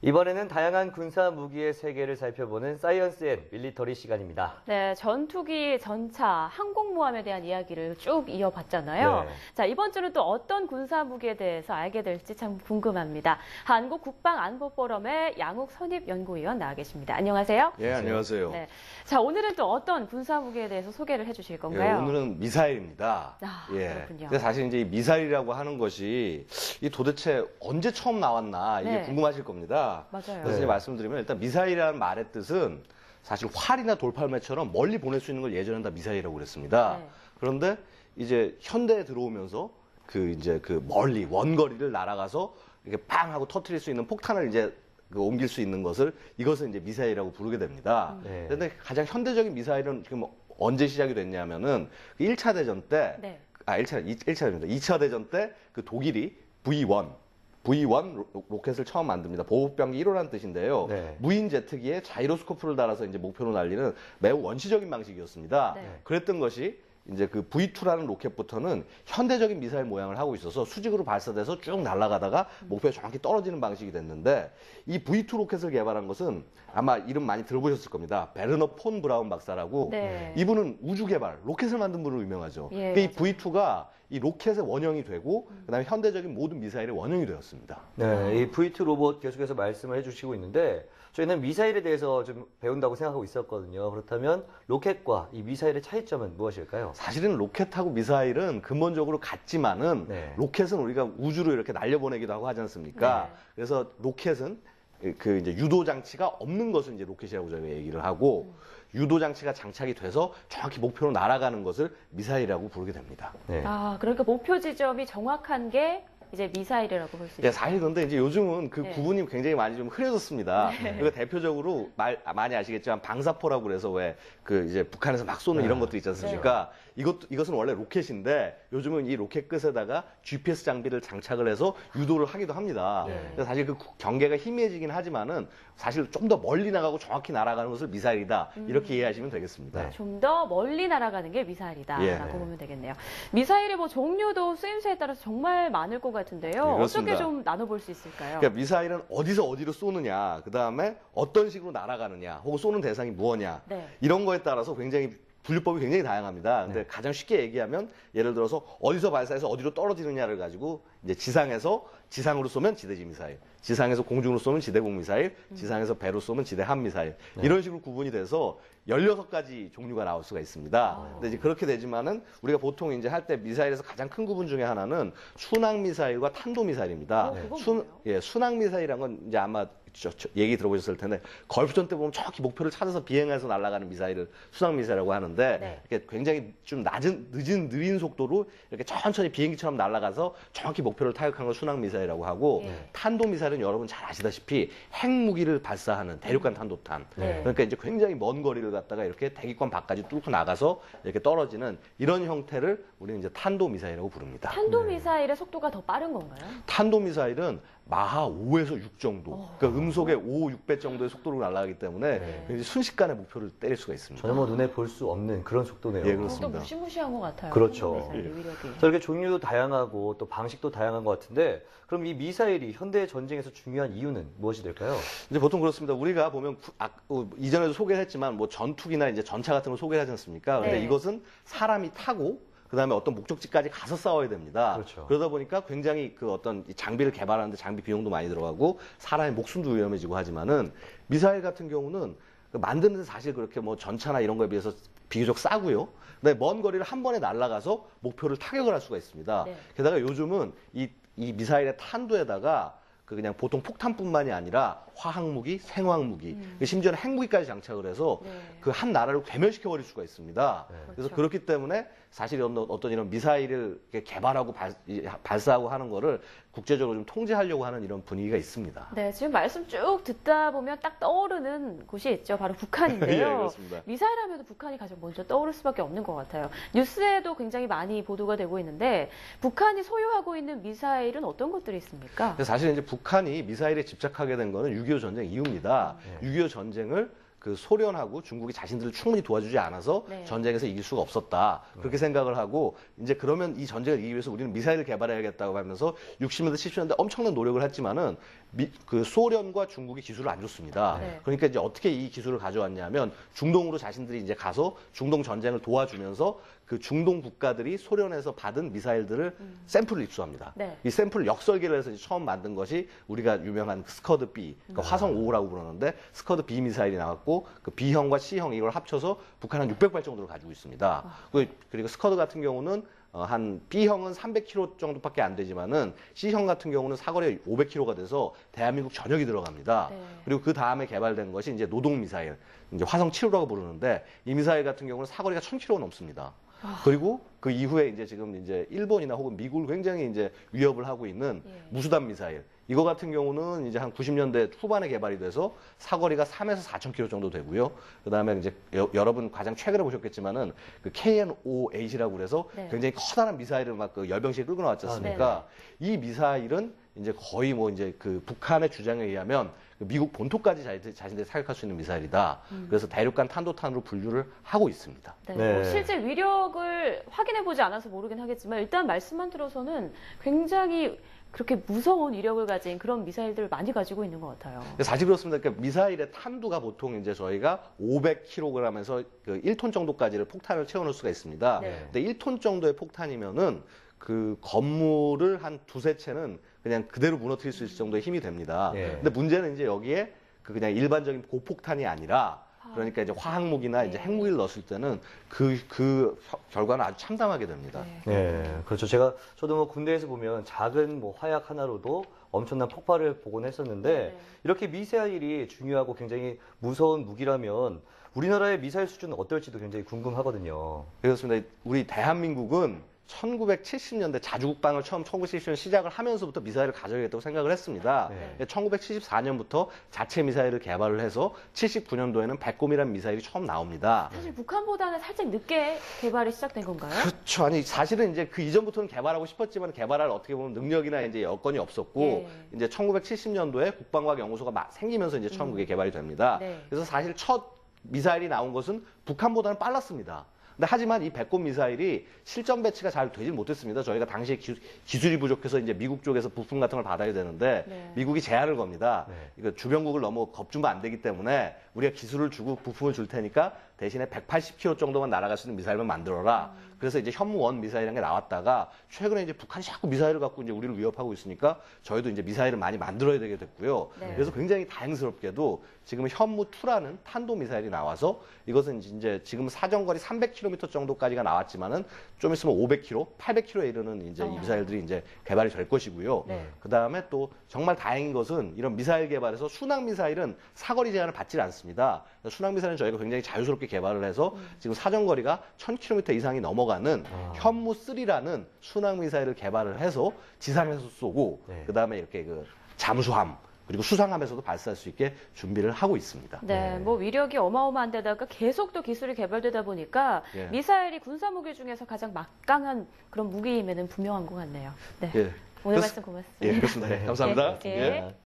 이번에는 다양한 군사 무기의 세계를 살펴보는 사이언스 앤 밀리터리 시간입니다. 네, 전투기, 전차, 항공모함에 대한 이야기를 쭉 이어봤잖아요. 네. 자, 이번 주는 또 어떤 군사 무기에 대해서 알게 될지 참 궁금합니다. 한국국방안보포럼의 양욱 선입연구위원 나와 계십니다. 안녕하세요. 예, 안녕하세요. 네. 자, 오늘은 또 어떤 군사 무기에 대해서 소개를 해주실 건가요? 예, 오늘은 미사일입니다. 그렇군요. 근데 사실 이제 이 미사일이라고 하는 것이 이 도대체 언제 처음 나왔나 이게 네. 궁금하실 겁니다. 맞아요. 그래서 이제 말씀드리면 일단 미사일이라는 말의 뜻은 사실 활이나 돌팔매처럼 멀리 보낼 수 있는 걸 예전엔 다 미사일이라고 그랬습니다. 네. 그런데 이제 현대에 들어오면서 그 멀리 원거리를 날아가서 이렇게 빵 하고 터트릴 수 있는 폭탄을 이제 옮길 수 있는 이것을 이제 미사일이라고 부르게 됩니다. 네. 그런데 가장 현대적인 미사일은 지금 언제 시작이 됐냐면은 1차 대전 때, 네. 1차입니다. 2차 대전 때 그 독일이 V1 로켓을 처음 만듭니다. 보급병기 1호라는 뜻인데요. 네. 무인 제트기에 자이로스코프를 달아서 이제 목표로 날리는 매우 원시적인 방식이었습니다. 네. 그랬던 것이 이제 그 V2라는 로켓부터는 현대적인 미사일 모양을 하고 있어서 수직으로 발사돼서 쭉 날아가다가 목표에 정확히 떨어지는 방식이 됐는데 이 V2 로켓을 개발한 것은 아마 이름 많이 들어보셨을 겁니다. 베르너 폰 브라운 박사라고 네. 이분은 우주 개발, 로켓을 만든 분으로 유명하죠. 예, 그러니까 이 V2가 이 로켓의 원형이 되고 그다음에 현대적인 모든 미사일의 원형이 되었습니다. 네, 이 V2 로봇 계속해서 말씀을 해주시고 있는데 저희는 미사일에 대해서 좀 배운다고 생각하고 있었거든요. 그렇다면 로켓과 이 미사일의 차이점은 무엇일까요? 사실은 로켓하고 미사일은 근본적으로 같지만은 네. 로켓은 우리가 우주로 이렇게 날려보내기도 하고 하지 않습니까? 네. 그래서 로켓은 그 이제 유도 장치가 없는 것을 이제 로켓이라고 저희가 얘기를 하고 유도 장치가 장착이 돼서 정확히 목표로 날아가는 것을 미사일이라고 부르게 됩니다. 네. 그러니까 목표 지점이 정확한 게 이제 미사일이라고 볼 수 예, 있어요. 사실 그런데 이제 요즘은 그 네. 구분이 굉장히 많이 좀 흐려졌습니다. 그러니까 대표적으로 많이 아시겠지만 방사포라고 그래서 왜 그 이제 북한에서 막 쏘는 이런 것들 있지 않습니까? 이것은 원래 로켓인데 요즘은 이 로켓 끝에다가 GPS 장비를 장착을 해서 유도를 하기도 합니다. 네. 그래서 사실 그 경계가 희미해지긴 하지만은 사실 좀 더 멀리 나가고 정확히 날아가는 것을 미사일이다 이렇게 이해하시면 되겠습니다. 좀 더 멀리 날아가는 게 미사일이다라고 예. 보면 되겠네요. 미사일의 뭐 종류도 쓰임새에 따라서 정말 많을 것 같은데요. 네, 그렇습니다. 어떻게 좀 나눠볼 수 있을까요? 그러니까 미사일은 어디서 어디로 쏘느냐, 그 다음에 어떤 식으로 날아가느냐, 혹은 쏘는 대상이 무엇냐, 네. 이런 거에 따라서 분류법이 굉장히 다양합니다. 근데 가장 쉽게 얘기하면 예를 들어서 어디서 발사해서 어디로 떨어지느냐를 가지고 이제 지상으로 쏘면 지대지 미사일, 지상에서 공중으로 쏘면 지대공 미사일, 지상에서 배로 쏘면 지대함 미사일 이런 식으로 구분이 돼서 16가지 종류가 나올 수가 있습니다. 근데 이제 그렇게 되지만은 우리가 보통 이제 할 때 미사일에서 가장 큰 구분 중에 하나는 순항 미사일과 탄도 미사일입니다. 그건 뭐예요? 순항 미사일이란 건 이제 아마 얘기 들어보셨을 텐데 걸프전 때 보면 정확히 목표를 찾아서 비행해서 날아가는 미사일을 순항 미사일이라고 하는데 네. 이렇게 굉장히 좀 느린 속도로 이렇게 천천히 비행기처럼 날아가서 정확히 목표를 타격하는 걸 순항 미사일이라고 하고 탄도 미사일은 여러분 잘 아시다시피 핵무기를 발사하는 대륙간 탄도탄. 네. 그러니까 이제 굉장히 먼 거리를 갖다가 이렇게 대기권 밖까지 뚫고 나가서 이렇게 떨어지는 이런 형태를 우리는 이제 탄도 미사일이라고 부릅니다. 탄도 미사일의 속도가 더 빠른 건가요? 탄도 미사일은 마하 5에서 6 정도, 그러니까 음속의 5, 6배 정도의 속도로 날아가기 때문에 굉장히 순식간에 목표를 때릴 수가 있습니다. 전혀 뭐 눈에 볼 수 없는 그런 속도네요. 예, 또 그렇습니다. 무시무시한 것 같아요. 그렇죠. 탄도 미사일의 위력이. 자, 이렇게 종류도 다양하고 또 방식도 다양한 것 같은데 그럼 이 미사일이 현대 전쟁에서 중요한 이유는 무엇이 될까요? 이제 보통 그렇습니다. 우리가 보면 이전에도 소개를 했지만 뭐 전투기나 이제 전차 같은 걸 소개하지 않습니까? 근데 네. 이것은 사람이 타고 그다음에 어떤 목적지까지 가서 싸워야 됩니다. 그렇죠. 그러다 보니까 굉장히 그 어떤 이 장비를 개발하는데 장비 비용도 많이 들어가고 사람의 목숨도 위험해지고 하지만은 미사일 같은 경우는 만드는데 사실 그렇게 뭐 전차나 이런 거에 비해서 비교적 싸고요. 근데 먼 거리를 한 번에 날아가서 목표를 타격을 할 수가 있습니다. 네. 게다가 요즘은 이 미사일의 탄도에다가 그냥 보통 폭탄뿐만이 아니라 화학무기, 생화학무기, 심지어는 핵무기까지 장착을 해서 네. 그 한 나라를 괴멸시켜버릴 수가 있습니다. 그래서 그렇죠. 그렇기 때문에 사실 어떤 이런 미사일을 이렇게 개발하고 발사하고 하는 거를 국제적으로 좀 통제하려고 하는 이런 분위기가 있습니다. 네, 지금 말씀 쭉 듣다 보면 딱 떠오르는 곳이 있죠. 바로 북한인데요. 예, 그렇습니다. 미사일 하면 북한이 가장 먼저 떠오를 수밖에 없는 것 같아요. 뉴스에도 굉장히 많이 보도가 되고 있는데 북한이 소유하고 있는 미사일은 어떤 것들이 있습니까? 근데 사실 이제 북한이 미사일에 집착하게 된 거는 6.25 전쟁 이후입니다. 6.25 전쟁을 그 소련하고 중국이 자신들을 충분히 도와주지 않아서 네. 전쟁에서 이길 수가 없었다. 그렇게 생각을 하고 이제 그러면 이 전쟁을 이기기 위해서 우리는 미사일을 개발해야겠다고 하면서 60년대, 70년대 엄청난 노력을 했지만은 그 소련과 중국이 기술을 안 줬습니다. 네. 그러니까 이제 어떻게 이 기술을 가져왔냐면 중동으로 자신들이 이제 가서 중동 전쟁을 도와주면서 그 중동 국가들이 소련에서 받은 미사일들을 샘플을 입수합니다. 네. 이 샘플을 역설계를 해서 이제 처음 만든 것이 우리가 유명한 그 스커드 B, 그러니까 화성 5라고 부르는데 스커드 B 미사일이 나왔고 그 B형과 C형 이걸 합쳐서 북한은 600발 정도를 가지고 있습니다. 그리고 스커드 같은 경우는 한 B형은 300km 정도밖에 안 되지만은 C형 같은 경우는 사거리가 500km가 돼서 대한민국 전역이 들어갑니다. 네. 그리고 그 다음에 개발된 것이 이제 노동 미사일, 이제 화성 7호라고 부르는데 이 미사일 같은 경우는 사거리가 1000km 넘습니다. 그리고 그 이후에 이제 지금 이제 일본이나 혹은 미국을 굉장히 이제 위협을 하고 있는 예. 무수단 미사일. 이거 같은 경우는 이제 한 90년대 후반에 개발이 돼서 사거리가 3에서 4,000km 정도 되고요. 그다음에 이제 여러분 가장 최근에 보셨겠지만은 그 KN-5A라고 그래서 네. 굉장히 커다란 미사일을 막 그 열병식에 끌고 나왔지 않습니까? 이 미사일은 이제 거의 뭐 이제 그 북한의 주장에 의하면 그 미국 본토까지 자신들이 사격할 수 있는 미사일이다. 그래서 대륙간 탄도탄으로 분류를 하고 있습니다. 네. 네. 뭐 실제 위력을 확인해보지 않아서 모르긴 하겠지만 일단 말씀만 들어서는 굉장히 그렇게 무서운 위력을 가진 그런 미사일들을 많이 가지고 있는 것 같아요. 사실 그렇습니다. 그러니까 미사일의 탄두가 보통 이제 저희가 500kg에서 그 1톤 정도까지를 폭탄을 채워넣을 수가 있습니다. 네. 근데 1톤 정도의 폭탄이면은 그 건물을 한 두세 채는 그냥 그대로 무너뜨릴 수 있을 정도의 힘이 됩니다. 네. 근데 문제는 이제 여기에 그 그냥 일반적인 고폭탄이 아니라 그러니까 이제 화학무기나 이제 네. 핵무기를 넣었을 때는 그 결과는 아주 참담하게 됩니다. 네. 네, 그렇죠. 저도 뭐 군대에서 보면 작은 뭐 화약 하나로도 엄청난 폭발을 보곤 했었는데 네. 이렇게 미사일이 중요하고 굉장히 무서운 무기라면 우리나라의 미사일 수준은 어떨지도 굉장히 궁금하거든요. 그렇습니다. 우리 대한민국은 1970년대 자주국방을 처음 1970년 시작을 하면서부터 미사일을 가져야겠다고 생각을 했습니다. 네. 1974년부터 자체 미사일을 개발을 해서 79년도에는 백곰이라는 미사일이 처음 나옵니다. 사실 북한보다는 살짝 늦게 개발이 시작된 건가요? 그렇죠. 아니 사실은 이제 그 이전부터는 개발하고 싶었지만 개발할 어떻게 보면 능력이나 이제 여건이 없었고 예. 이제 1970년도에 국방과학 연구소가 생기면서 이제 처음 그게 개발이 됩니다. 네. 그래서 사실 첫 미사일이 나온 것은 북한보다는 빨랐습니다. 근데 하지만 이 백곰 미사일이 실전 배치가 잘 되질 못했습니다. 저희가 당시에 기술이 부족해서 이제 미국 쪽에서 부품 같은 걸 받아야 되는데 네. 미국이 제한을 겁니다. 네. 이거 주변국을 너무 겁주면 안 되기 때문에 우리가 기술을 주고 부품을 줄 테니까 대신에 180km 정도만 날아갈 수 있는 미사일만 만들어라. 그래서 이제 현무1 미사일이라는 게 나왔다가 최근에 이제 북한이 자꾸 미사일을 갖고 이제 우리를 위협하고 있으니까 저희도 이제 미사일을 많이 만들어야 되게 됐고요. 네. 그래서 굉장히 다행스럽게도 지금 현무2라는 탄도 미사일이 나와서 이것은 이제 지금 사정거리 300km 정도까지가 나왔지만은 좀 있으면 500km, 800km에 이르는 이제 이 미사일들이 이제 개발이 될 것이고요. 네. 그 다음에 또 정말 다행인 것은 이런 미사일 개발에서 순항 미사일은 사거리 제한을 받지 않습니다. 순항 미사일은 저희가 굉장히 자유스럽게 개발을 해서 지금 사정거리가 1000km 이상이 넘어가는 현무3라는 순항 미사일을 개발을 해서 지상에서 쏘고 네. 그 다음에 이렇게 그 잠수함 그리고 수상함에서도 발사할 수 있게 준비를 하고 있습니다. 네, 뭐 위력이 어마어마한 데다가 계속 또 기술이 개발되다 보니까 예. 미사일이 군사 무기 중에서 가장 막강한 그런 무기임에는 분명한 것 같네요. 네. 예. 오늘 그렇습- 말씀 고맙습니다. 예, 그렇습니다. 감사합니다. 예. 예.